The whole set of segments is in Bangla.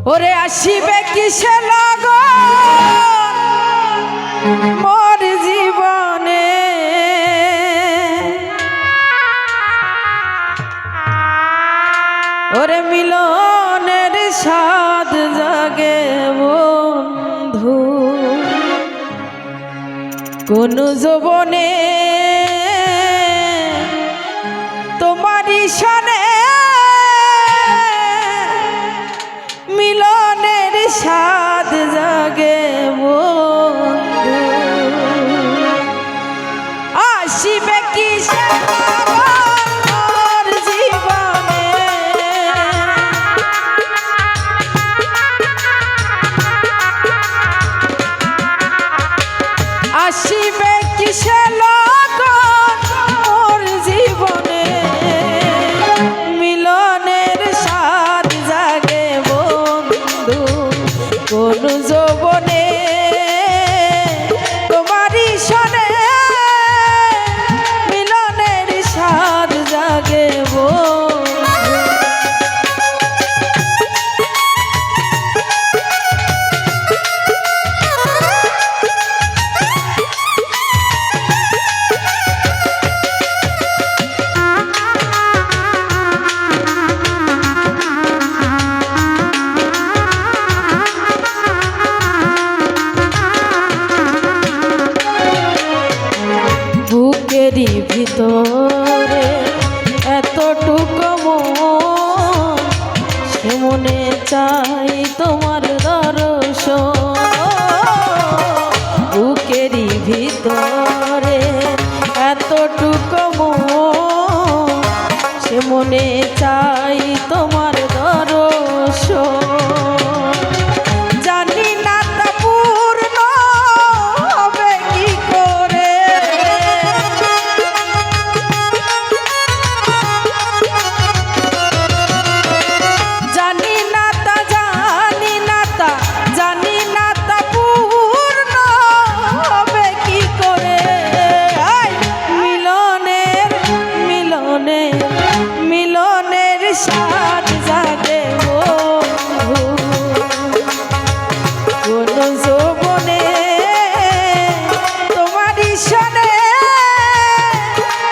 ওরে আসিবে কিসে লগন মোর জীবনে, ওরে মিলনের স্বাদ জাগে বন্ধু কোন যৌবনে তোমারই সনে মিলনের স্বাদ জাগে বন্ধু আসিবে কিসে মোর জীবনে, আসিবে কিসে লগন মোর জীবনে মিলনের স্বাদ জাগে বন্ধু কোন যৌবনে তোমারই সনে মিলনের স্বাদ জাগে বন্ধু। বুকেরই ভিতরে এতটুকু মন সে মনে চাই তোমার দর্শন, বুকেরই ভিতরে এতটুকু মন সে মনে চাই তোমার দর্শন। জানি না তা পূর্ণ হবে কি করে, জানি না তা পূর্ণ হবে কি করে। মিলনের মিলনের মিলনের স্বাদ জাগে বন্ধু কোন যৌবনে তোমারই সনে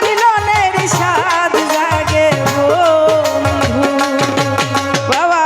মিলনের স্বাদ জাগে বন্ধু। বাবা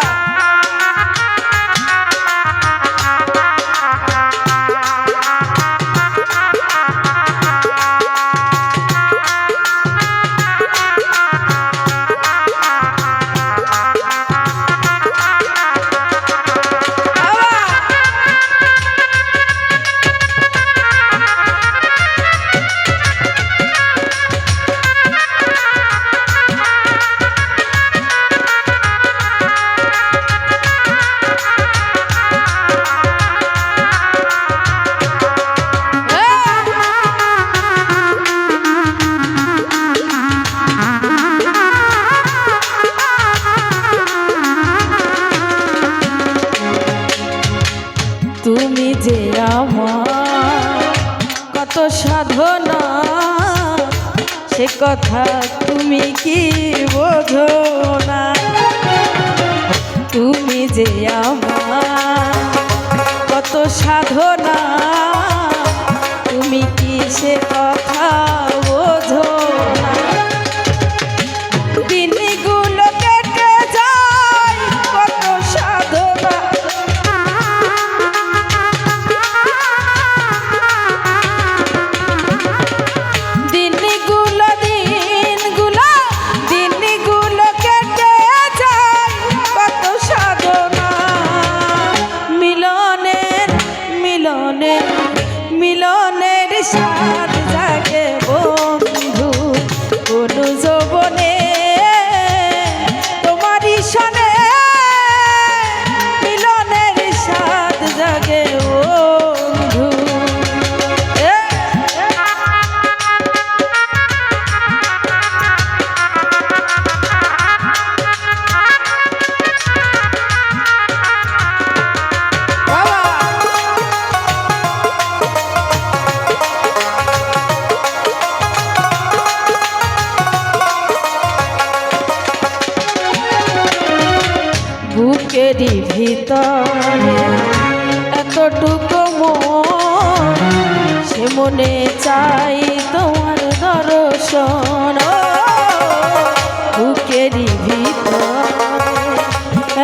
তুমি যে আমার কত সাধনা সে কথা তুমি কি বোঝো না, তুমি যে আমার কত সাধনা তুমি কি সে কথা বোঝো না। দিনগুলো কেটে যায় কত সাধনা, দিনগুলো কেটে যায় কত সাধনা। মিলনের মিলনের মিলনের স্বাদ জাগে ভিতরে এতটুকু মন, সে মনে চাই তোমার দর্শন। বুকেরই ভিতরে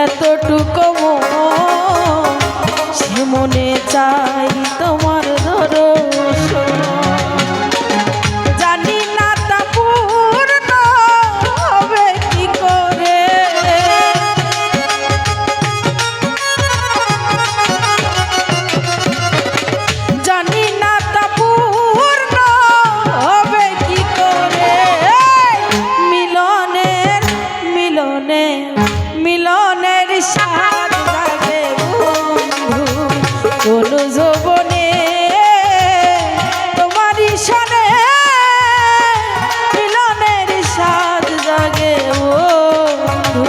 এতটুকু মন, সে মনে চাই তোমার দর্শন। জানি না তা পূর্ণ হবে কি করে, জানি না তা পূর্ণ হবে কি করে। মিলনের মিলনের মিলনের স্বাদ জাগে বন্ধু কোন যৌবনে, তোমারই সনে মিলনের স্বাদ জাগে বন্ধু।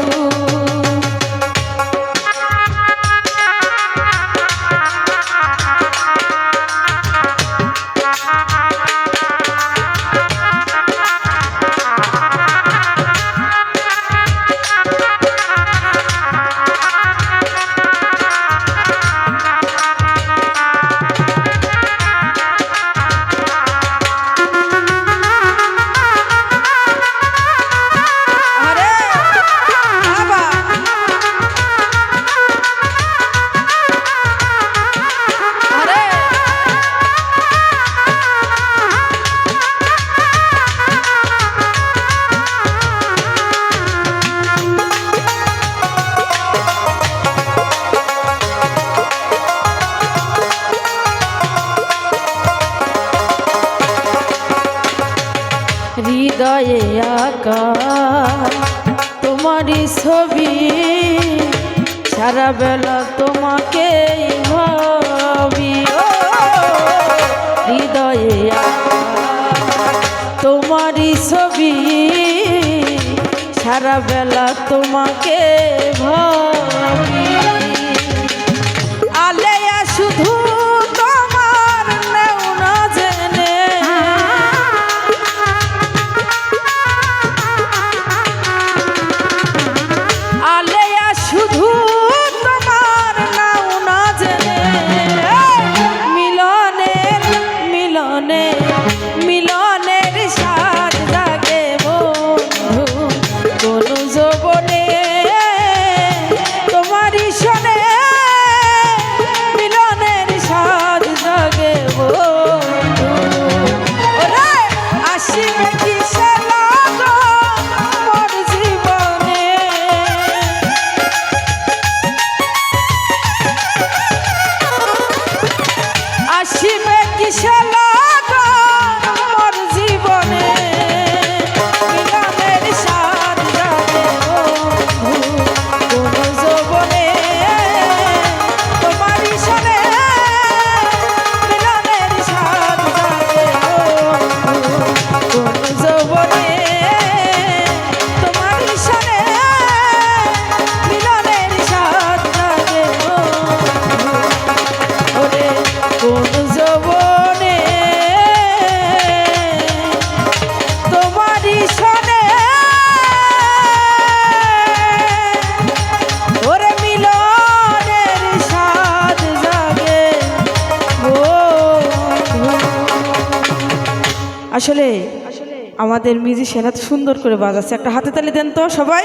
হৃদয়ে আঁকা তোমারই ছবি, সারা বেলা তোমাকে ভাবি। হৃদয়ে আঁকা তোমারই ছবি, সারা বেলা তোমাকে ভাবি। আলেয়া শুধু তোমার নেও না জেনে, আলেয়া শুধু তোমার নাও না জেনে। মিলনের মিলনের মিলনের স্বাদ জাগে বন্ধু কোন যৌবনে, তোমারই সনে মিলনের স্বাদ জাগে বন্ধু। ওরে আসিবে কিসে লাগন মোর জীবনে, আসিবে কিসে লাগন মোর জীবনে, মিলনের স্বাদ জাগে বন্ধু কোন যৌবনে, তোমারই সনে মিলনের স্বাদ জাগে বন্ধু কোন যৌবনে, তোমারই সনে মিলনের স্বাদ জাগে বন্ধু। ওরে কোন যৌবনে তোমারই সনে, ওরে মিলনের স্বাদ জাগে বন্ধু। আসলে আমাদের মিউজিশিয়ান এত সুন্দর করে বাজাচ্ছে, একটা হাতে তালি দেন তো সবাই।